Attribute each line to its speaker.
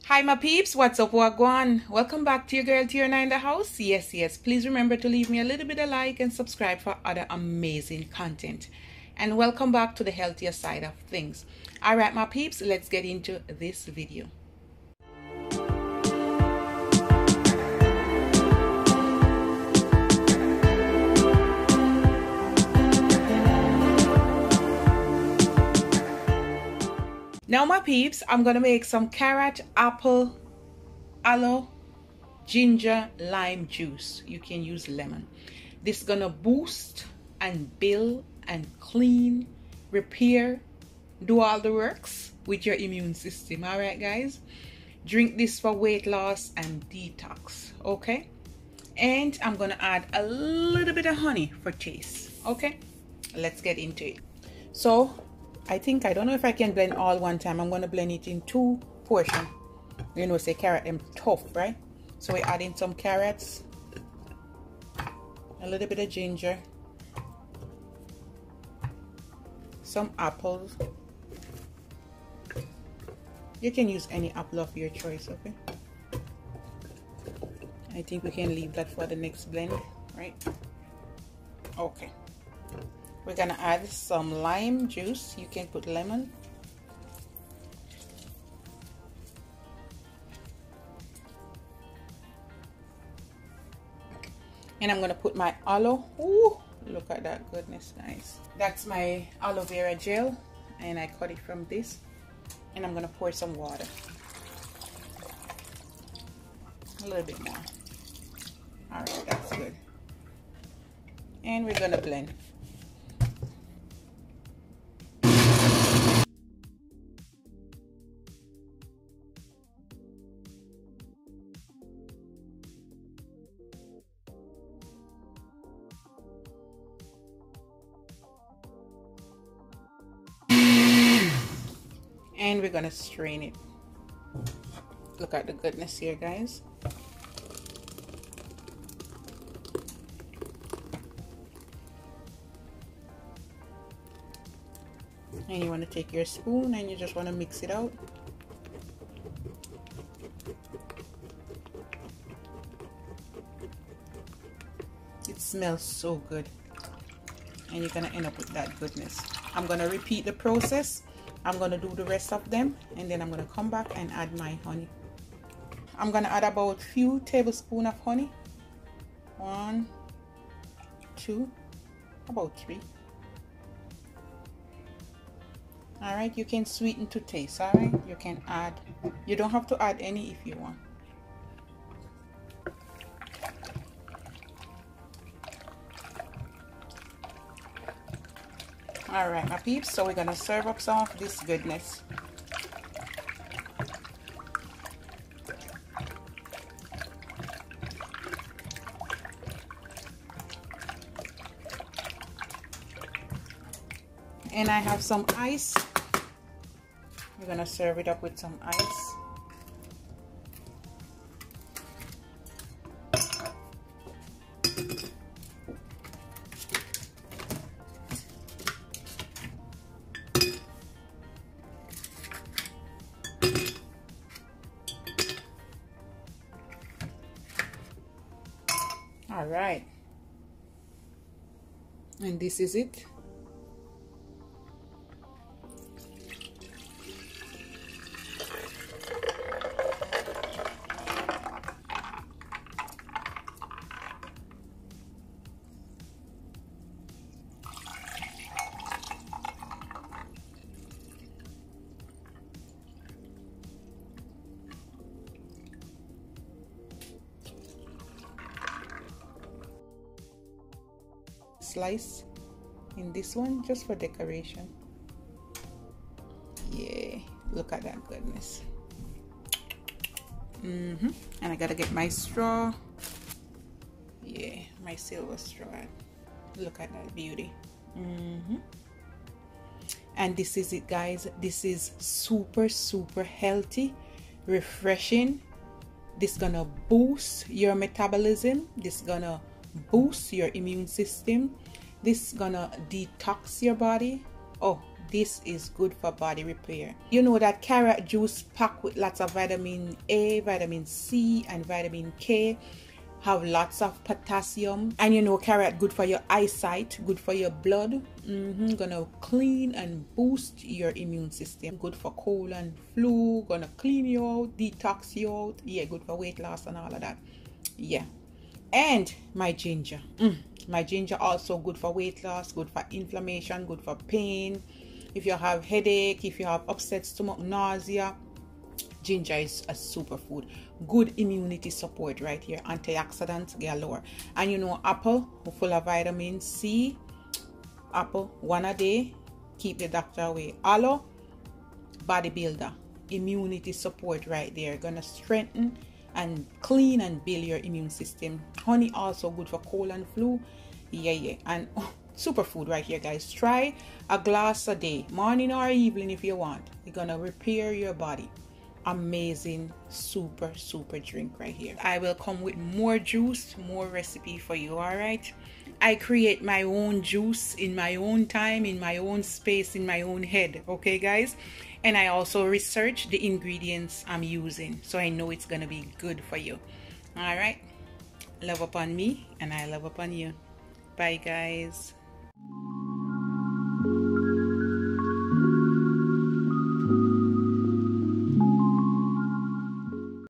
Speaker 1: Hi my peeps, what's up, wagwan? Welcome back to your girl Tier9 in the house. Yes, please remember to leave me a little bit of like and subscribe for other amazing content. And welcome back to the healthier side of things. Alright my peeps, let's get into this video. Now my peeps, I'm gonna make some carrot, apple, aloe, ginger, lime juice. You can use lemon. This is gonna boost and build and clean, repair, do all the works with your immune system. All right guys, drink this for weight loss and detox. Okay, and I'm gonna add a little bit of honey for taste. Okay, let's get into it. So I don't know if I can blend all one time. I'm gonna blend it in two portions. You know, say carrot them tough, right? So we add in some carrots, a little bit of ginger, some apples. You can use any apple of your choice, okay? I think we can leave that for the next blend, right? Okay. We're gonna add some lime juice. You can put lemon. And I'm gonna put my aloe. Ooh, look at that goodness, guys. That's my aloe vera gel, and I cut it from this. And I'm gonna pour some water. A little bit more. All right, that's good. And we're gonna blend. And we're gonna strain it. Look at the goodness here, guys. And you want to take your spoon and you just want to mix it out. It smells so good, and you're gonna end up with that goodness. I'm gonna repeat the process. I'm gonna do the rest of them, and then I'm gonna come back and add my honey. I'm gonna add about few tablespoons of honey. 1, 2, about 3. All right, you can sweeten to taste. All right, you can add. You don't have to add any if you want. All right, my peeps, so we're gonna serve up some of this goodness. And I have some ice. We're gonna serve it up with some ice. All right, and this is it. Slice in this one just for decoration. Yeah, look at that goodness. And I gotta get my straw. Yeah, my silver straw. Look at that beauty. And this is it, guys. This is super healthy, refreshing. This gonna boost your metabolism. This gonna boost your immune system. This gonna detox your body. Oh, this is good for body repair. You know that carrot juice packed with lots of vitamin A, vitamin C, and vitamin K have lots of potassium. And you know carrot good for your eyesight, good for your blood. Gonna clean and boost your immune system. Good for cold and flu. Gonna clean you out, detox you out. Yeah, good for weight loss and all of that. Yeah. And my ginger. My ginger also good for weight loss, good for inflammation, good for pain. If you have headache, if you have upset stomach, nausea, ginger is a superfood. Good immunity support right here. Antioxidants galore. And you know apple full of vitamin C. Apple 1 a day, keep the doctor away. Aloe, bodybuilder, immunity support right there. Gonna strengthen and clean and build your immune system. Honey also good for cold and flu. Yeah. And superfood right here, guys. Try a glass a day, morning or evening if you want. It's gonna repair your body. Amazing, super drink right here. I will come with more juice, more recipe for you. All right, I create my own juice in my own time, in my own space, in my own head. Okay guys, and I also research the ingredients I'm using, so I know it's gonna be good for you. All right, love upon me and I love upon you. Bye guys.